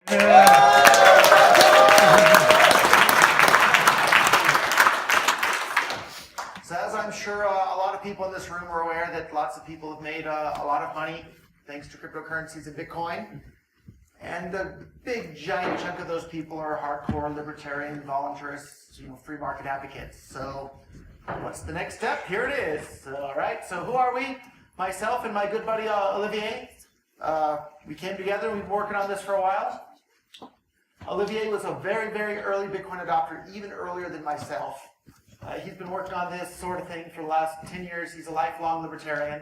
So as I'm sure a lot of people in this room are aware that lots of people have made a lot of money thanks to cryptocurrencies and Bitcoin. And a big giant chunk of those people are hardcore libertarian, voluntarists, free market advocates. So what's the next step? Here it is. All right, so who are we? Myself and my good buddy Olivier. We came together, we've been working on this for a while. Olivier was a very, very early Bitcoin adopter, even earlier than myself. He's been working on this sort of thing for the last 10 years. He's a lifelong libertarian.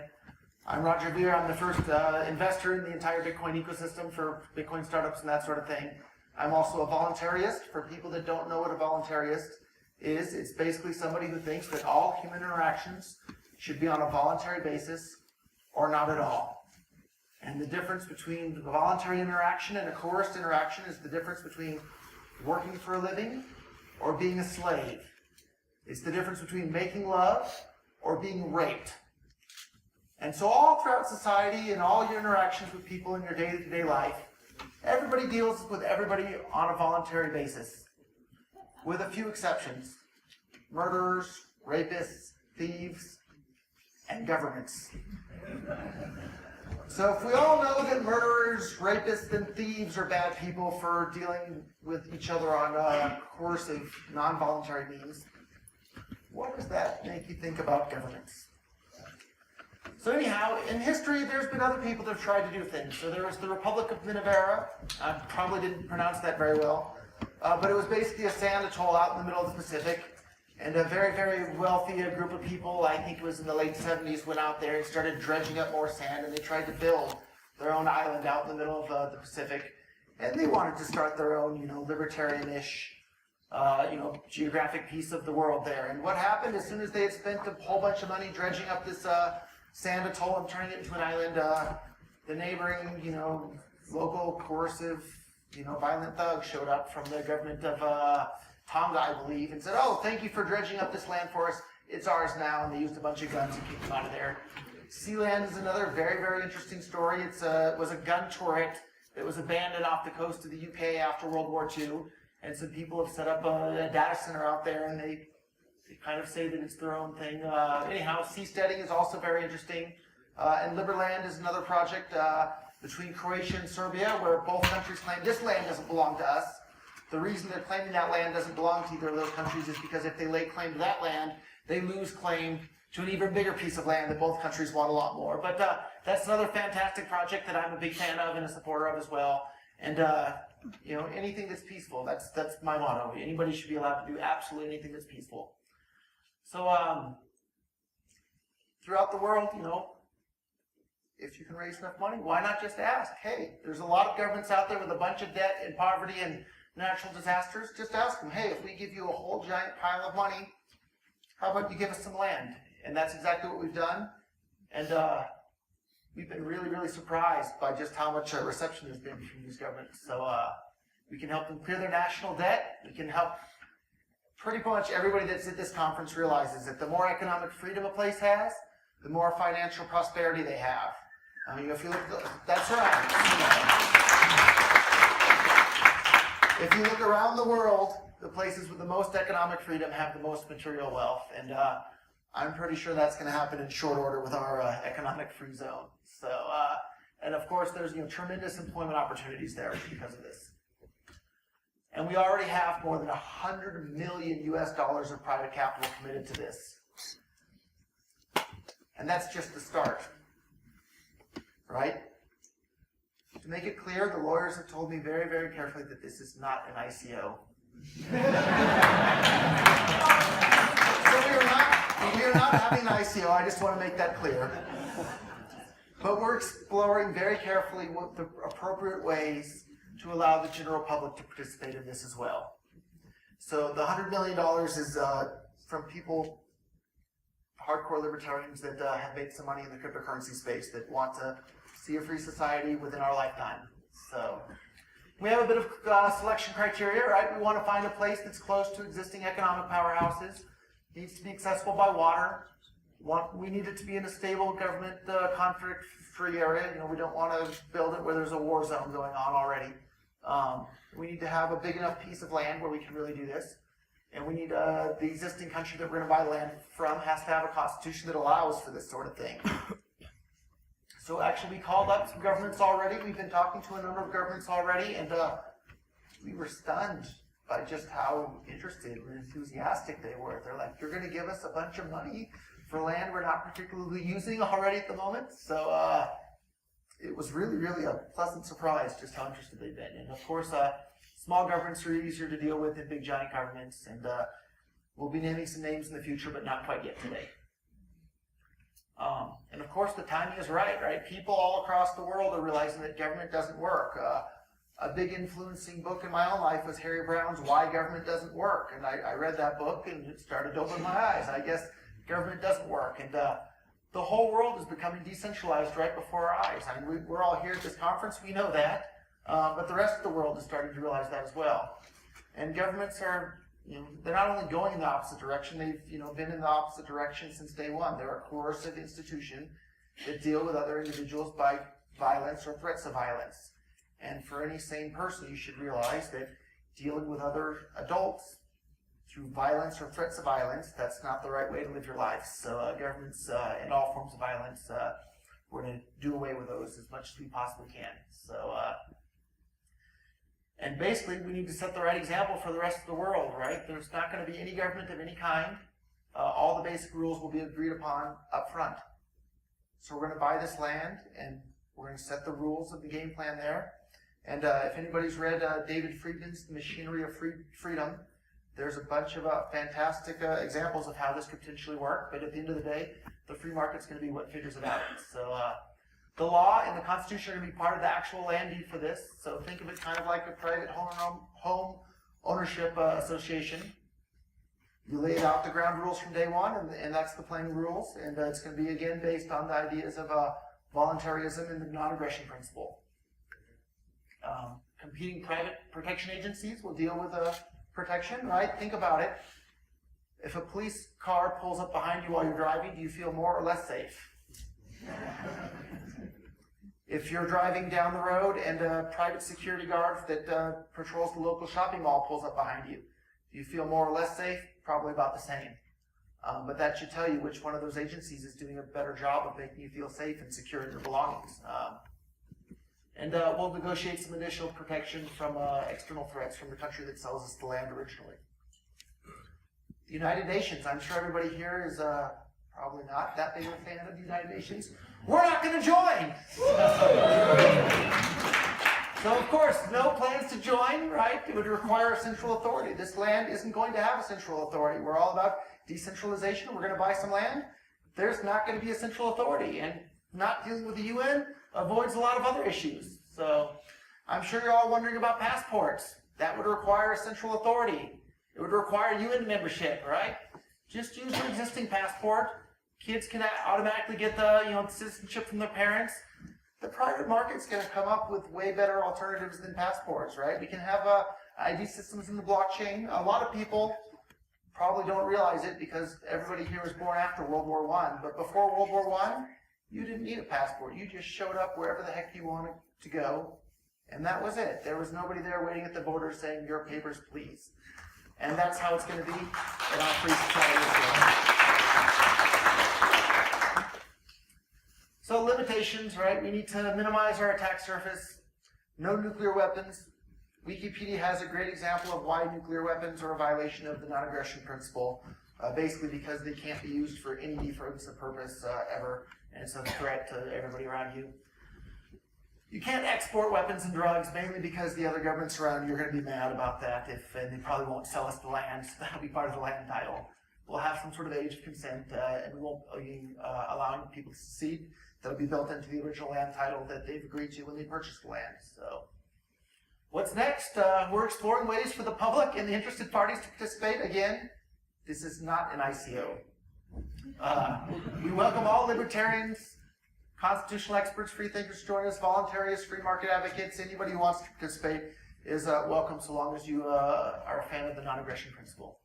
I'm Roger Veer. I'm the first investor in the entire Bitcoin ecosystem for Bitcoin startups and that sort of thing. I'm also a voluntarist. For people that don't know what a voluntarist is, it's basically somebody who thinks that all human interactions should be on a voluntary basis or not at all. And the difference between a voluntary interaction and a coerced interaction is the difference between working for a living or being a slave. It's the difference between making love or being raped. And so all throughout society and all your interactions with people in your day-to-day life, everybody deals with everybody on a voluntary basis, with a few exceptions. Murderers, rapists, thieves, and governments. So if we all know that murderers, rapists, and thieves are bad people for dealing with each other on coercive, non-voluntary means, what does that make you think about governments? So anyhow, in history, there's been other people that have tried to do things. So there was the Republic of Minavera. I probably didn't pronounce that very well. But it was basically a sand atoll out in the middle of the Pacific. And a very, very wealthy group of people, I think it was in the late 70s, went out there and started dredging up more sand. And they tried to build their own island out in the middle of the Pacific. And they wanted to start their own, libertarian-ish, geographic piece of the world there. And what happened, as soon as they had spent a whole bunch of money dredging up this sand atoll and turning it into an island, the neighboring, local coercive, violent thugs showed up from the government of Tonga, I believe, and said, "Oh, thank you for dredging up this land for us. It's ours now." And they used a bunch of guns and kicked them out of there. Sealand is another very, very interesting story. It was a gun turret that was abandoned off the coast of the UK after World War II, and some people have set up a data center out there, and they kind of say that it's their own thing. Anyhow, seasteading is also very interesting. And Liberland is another project between Croatia and Serbia, where both countries claim this land doesn't belong to us. The reason they're claiming that land doesn't belong to either of those countries is because if they lay claim to that land, they lose claim to an even bigger piece of land that both countries want a lot more. But that's another fantastic project that I'm a big fan of and a supporter of as well. And anything that's peaceful, that's my motto. Anybody should be allowed to do absolutely anything that's peaceful. So throughout the world, if you can raise enough money, why not just ask? Hey, there's a lot of governments out there with a bunch of debt and poverty and natural disasters. Just ask them, hey, if we give you a whole giant pile of money, how about you give us some land? And that's exactly what we've done. And we've been really, really surprised by just how much reception there's been from these governments. So we can help them clear their national debt. We can help pretty much everybody that's at this conference realizes that the more economic freedom a place has, the more financial prosperity they have. I mean, if you look, that's right. If you look around the world, the places with the most economic freedom have the most material wealth. And I'm pretty sure that's going to happen in short order with our economic free zone. So, and of course, there's tremendous employment opportunities there because of this. And we already have more than $100 million US of private capital committed to this. And that's just the start, right? To make it clear, the lawyers have told me very, very carefully that this is not an ICO. So we are not having an ICO, I just want to make that clear. But we're exploring very carefully what the appropriate ways to allow the general public to participate in this as well. So the $100 million is from people, hardcore libertarians that have made some money in the cryptocurrency space that want to see a free society within our lifetime. So we have a bit of selection criteria, right? We want to find a place that's close to existing economic powerhouses. It needs to be accessible by water. We need it to be in a stable government conflict-free area. We don't want to build it where there's a war zone going on already. We need to have a big enough piece of land where we can really do this. And we need the existing country that we're going to buy land from has to have a constitution that allows for this sort of thing. So actually we called up some governments already. We've been talking to a number of governments already, and we were stunned by just how interested and enthusiastic they were. They're like, you're going to give us a bunch of money for land we're not particularly using already at the moment? So it was really, really a pleasant surprise just how interested they've been. And of course, small governments are easier to deal with than big giant governments, and we'll be naming some names in the future, but not quite yet today. And of course, the timing is right? People all across the world are realizing that government doesn't work. A big influencing book in my own life was Harry Brown's Why Government Doesn't Work, and I read that book and it started to open my eyes. I guess government doesn't work, and the whole world is becoming decentralized right before our eyes. I mean, we're all here at this conference, we know that, but the rest of the world is starting to realize that as well. And governments are, they're not only going in the opposite direction, they've been in the opposite direction since day one. They're a coercive institution that deal with other individuals by violence or threats of violence. And for any sane person, you should realize that dealing with other adults through violence or threats of violence, that's not the right way to live your life. So governments and all forms of violence, we're going to do away with those as much as we possibly can. So, and basically, we need to set the right example for the rest of the world, right? There's not going to be any government of any kind. All the basic rules will be agreed upon up front. So we're going to buy this land, and we're going to set the rules of the game plan there. And if anybody's read David Friedman's The Machinery of Freedom, there's a bunch of fantastic examples of how this could potentially work. But at the end of the day, the free market's going to be what figures it out. So the law and the Constitution are going to be part of the actual land deed for this. So think of it kind of like a private home ownership association. You laid out the ground rules from day one, and that's the playing rules. And it's going to be, again, based on the ideas of voluntarism and the non-aggression principle. Competing private protection agencies will deal with protection, right? Think about it. If a police car pulls up behind you while you're driving, do you feel more or less safe? If you're driving down the road and a private security guard that patrols the local shopping mall pulls up behind you, do you feel more or less safe? Probably about the same. But that should tell you which one of those agencies is doing a better job of making you feel safe and secure in your belongings. And we'll negotiate some initial protection from external threats from the country that sells us the land originally. The United Nations, I'm sure everybody here is probably not that big of a fan of the United Nations. We're not going to join! So of course, no plans to join, right? It would require a central authority. This land isn't going to have a central authority. We're all about decentralization. We're going to buy some land. There's not going to be a central authority. And not dealing with the UN avoids a lot of other issues. So I'm sure you're all wondering about passports. That would require a central authority. It would require UN membership, right? Just use your existing passport. Kids can automatically get the citizenship from their parents. The private market's going to come up with way better alternatives than passports, right? We can have ID systems in the blockchain. A lot of people probably don't realize it because everybody here was born after World War I. But before World War I, you didn't need a passport. You just showed up wherever the heck you wanted to go, and that was it. There was nobody there waiting at the border saying, your papers, please. And that's how it's going to be in our free society as well. So limitations, right? We need to minimize our attack surface. No nuclear weapons. Wikipedia has a great example of why nuclear weapons are a violation of the non-aggression principle. Basically because they can't be used for any defensive purpose ever, and it's a threat to everybody around you. You can't export weapons and drugs, mainly because the other governments around you are going to be mad about that, and they probably won't sell us the land, so that'll be part of the land title. We'll have some sort of age of consent, and we won't be allowing people to secede. That'll be built into the original land title that they've agreed to when they purchased the land. So, what's next? We're exploring ways for the public and the interested parties to participate. Again, this is not an ICO. We welcome all libertarians, constitutional experts, free thinkers to join us, voluntarists, free market advocates. Anybody who wants to participate is welcome, so long as you are a fan of the non-aggression principle.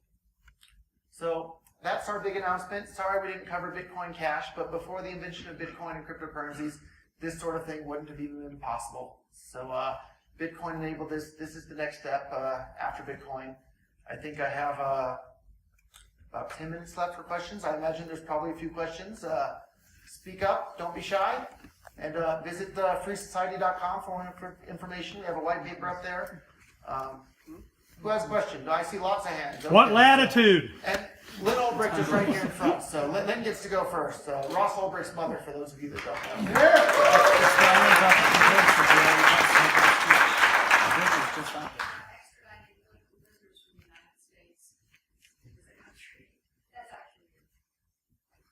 So that's our big announcement. Sorry we didn't cover Bitcoin Cash, but before the invention of Bitcoin and cryptocurrencies, this sort of thing wouldn't have even been possible. So Bitcoin enabled this. This is the next step after Bitcoin. I think I have about 10 minutes left for questions. I imagine there's probably a few questions. Speak up, don't be shy, and visit freesociety.com for more information. We have a white paper up there. Who has a question? I see lots of hands. Okay. What latitude? And Lynn Ulbricht is right here in front, so Lynn gets to go first. Ross Ulbricht's mother, for those of you that don't know.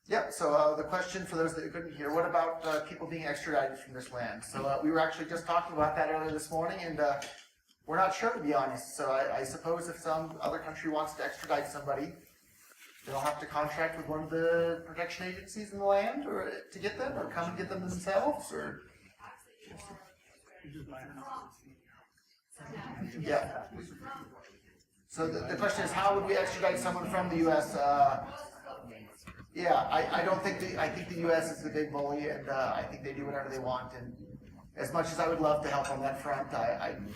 Yep, so the question for those that couldn't hear, what about people being extradited from this land? So we were actually just talking about that earlier this morning, and we're not sure, to be honest. So I suppose if some other country wants to extradite somebody, they'll have to contract with one of the protection agencies in the land or to get them, or come and get them themselves, or... Yeah. So the question is, how would we extradite someone from the U.S.? Yeah, I don't think I think the U.S. is the big bully, and I think they do whatever they want. And as much as I would love to help on that front, I'm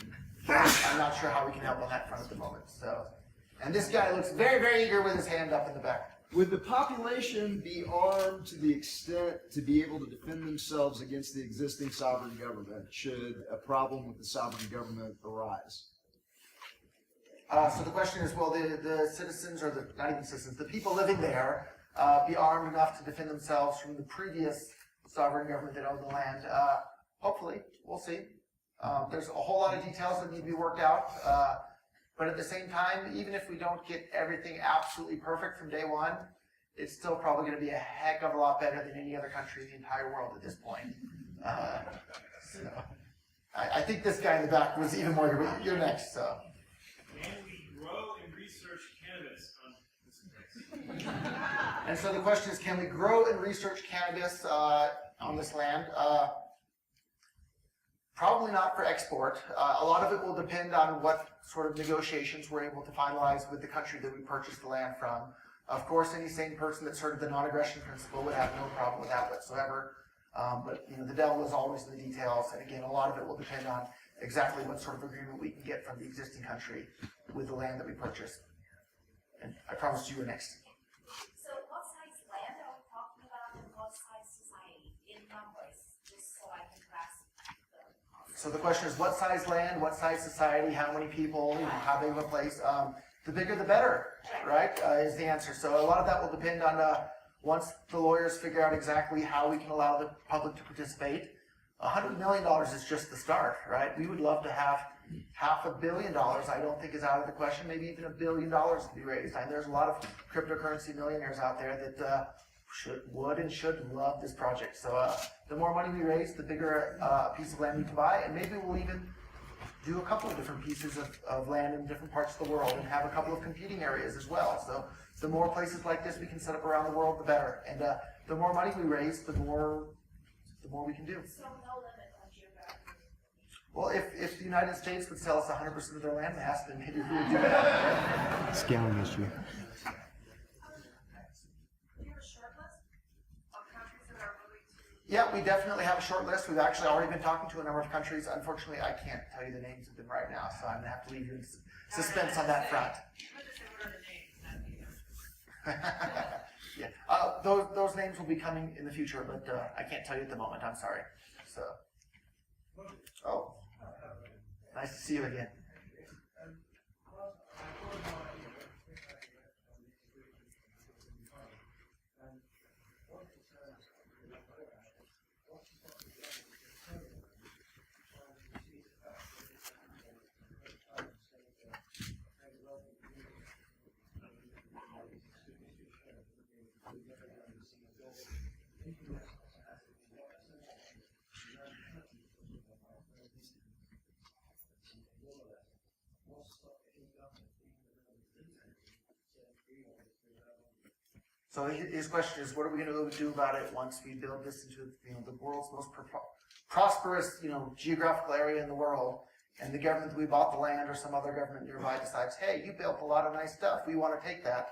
not sure how we can help on that front at the moment. So, and this guy looks very, very eager with his hand up in the back. Would the population be armed to the extent to be able to defend themselves against the existing sovereign government should a problem with the sovereign government arise? So the question is, will the citizens, or not even citizens, the people living there, be armed enough to defend themselves from the previous sovereign government that owned the land? Hopefully, we'll see. There's a whole lot of details that need to be worked out, but at the same time, even if we don't get everything absolutely perfect from day one, it's still probably going to be a heck of a lot better than any other country in the entire world at this point. So I think this guy in the back was even more. You're next. So. Can we grow and research cannabis on this place? And so the question is, can we grow and research cannabis on this land? Probably not for export. A lot of it will depend on what sort of negotiations we're able to finalize with the country that we purchased the land from. Of course, any sane person that's heard of the non-aggression principle would have no problem with that whatsoever. But you know, the devil is always in the details, and again, a lot of it will depend on exactly what sort of agreement we can get from the existing country with the land that we purchased. And I promised you were next. So what size land are we talking about, and what size society in numbers, just so I can grasp the concept? So the question is, what size land, what size society, how many people, you know, how big of a place? The bigger the better, right, is the answer. So a lot of that will depend on once the lawyers figure out exactly how we can allow the public to participate. $100 million is just the start, right? We would love to have $500 million. I don't think is out of the question. Maybe even $1 billion to be raised. And there's a lot of cryptocurrency millionaires out there that would and should love this project. So the more money we raise, the bigger piece of land we can buy, and maybe we'll even do a couple of different pieces of land in different parts of the world and have a couple of competing areas as well. So the more places like this we can set up around the world, the better. And the more money we raise, the more we can do. So no limit on geographic. Well, if the United States would sell us 100% of their land mass, then maybe we would do that. Scaling issue. Do you have a short list of countries that are willing to? Yeah, we definitely have a short list. We've actually already been talking to a number of countries. Unfortunately, I can't tell you the names of them right now, so I'm going to have to leave you in suspense on that front. Yeah, those names will be coming in the future, but I can't tell you at the moment. I'm sorry. So, oh, nice to see you again. So his question is, what are we going to do about it once we build this into the world's most prosperous geographical area in the world, and the government that we bought the land or some other government nearby decides, hey, you built a lot of nice stuff, we want to take that.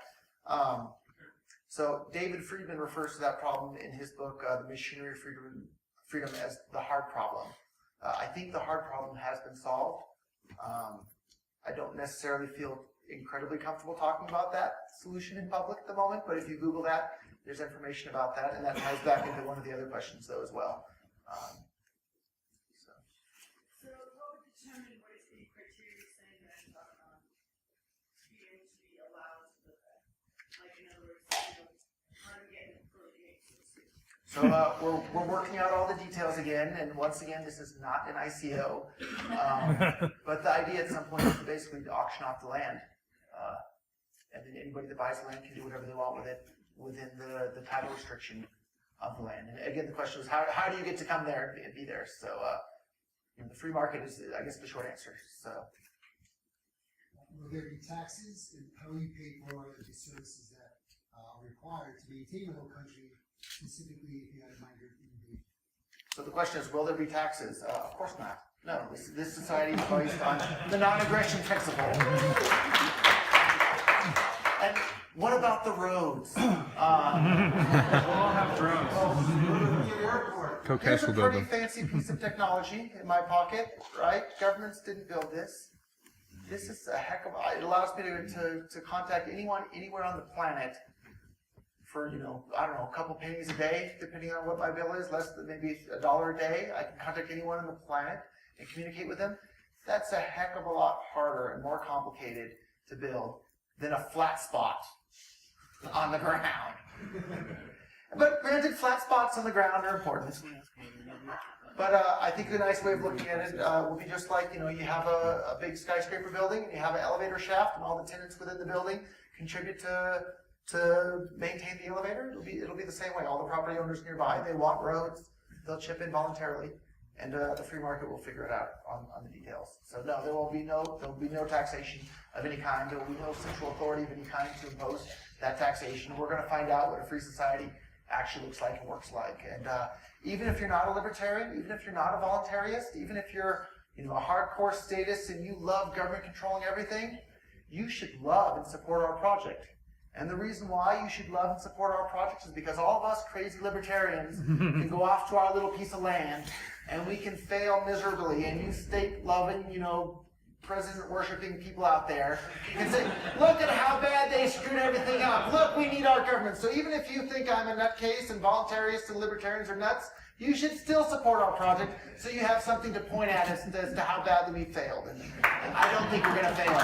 So David Friedman refers to that problem in his book, The Machinery of Freedom, as the hard problem. I think the hard problem has been solved. I don't necessarily feel incredibly comfortable talking about that solution in public at the moment, but if you Google that, there's information about that, and that ties back into one of the other questions though as well. So what would determine what is the criteria you're saying that to be able to be allowed to live there? Like, in other words, how to get it for the NEXUS? So we're working out all the details again, and once again, this is not an ICO, but the idea at some point is to basically auction off the land, and then anybody that buys the land can do whatever they want with it within the title restriction of the land. And again, the question is, how do you get to come there and be there? So the free market is, I guess, the short answer. So. Will there be taxes, and how will you pay for the services that are required to maintain the whole country, specifically if you had a migrant immigration? So the question is, will there be taxes? Of course not. No, this society is based on the non-aggression principle. And what about the roads? We'll all have drones. Here's a pretty fancy piece of technology in my pocket, right? Governments didn't build this. This is a heck of, it allows me to contact anyone, anywhere on the planet for, I don't know, a couple pennies a day, depending on what my bill is, less than maybe $1 a day. I can contact anyone on the planet and communicate with them. That's a heck of a lot harder and more complicated to build than a flat spot on the ground. But granted, flat spots on the ground are important. But I think a nice way of looking at it will be just like, you have a big skyscraper building, and you have an elevator shaft, and all the tenants within the building contribute to maintain the elevator. It'll be the same way. All the property owners nearby, they want roads, they'll chip in voluntarily, and the free market will figure it out on the details. So no, there will be no taxation of any kind. There will be no central authority of any kind to impose that taxation. We're going to find out what a free society actually looks like and works like. And even if you're not a libertarian, even if you're not a voluntarist, even if you're a hardcore statist and you love government controlling everything, you should love and support our project. And the reason why you should love and support our project is because all of us crazy libertarians can go off to our little piece of land and we can fail miserably, and you state-loving, president-worshipping people out there can say, look at how bad they screwed everything up. Look, we need our government. So even if you think I'm a nutcase and voluntarists and libertarians are nuts, you should still support our project so you have something to point at as to how badly we failed. And I don't think we're going to fail.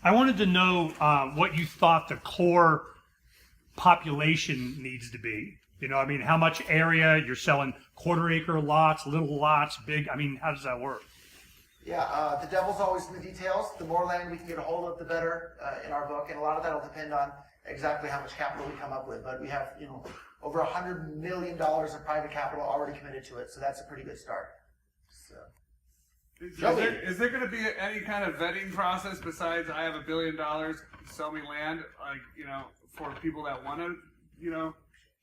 I wanted to know what you thought the core population needs to be. How much area you're selling, quarter-acre lots, little lots, big? How does that work? Yeah, the devil's always in the details. The more land we can get a hold of, the better in our book, and a lot of that will depend on exactly how much capital we come up with. But we have, over $100 million of private capital already committed to it, so that's a pretty good start. So. Is there going to be any kind of vetting process besides I have $1 billion, sell me land, for people that want to,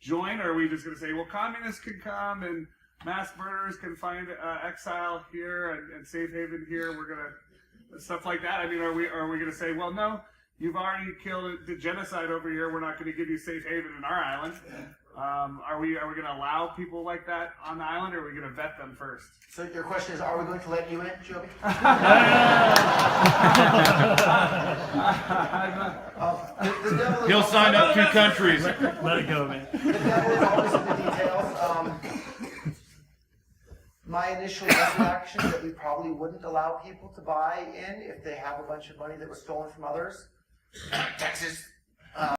join? Or are we just going to say, well, communists can come and mass murderers can find exile here and safe haven here? We're going to stuff like that. Are we going to say, well, no, you've already killed the genocide over here. We're not going to give you safe haven in our island. Are we going to allow people like that on the island, or are we going to vet them first? So your question is, are we going to let you in, Joby? He'll sign up 2 countries. Let it go, man. The devil is always in the details. My initial reaction is that we probably wouldn't allow people to buy in if they have a bunch of money that was stolen from others. Texas.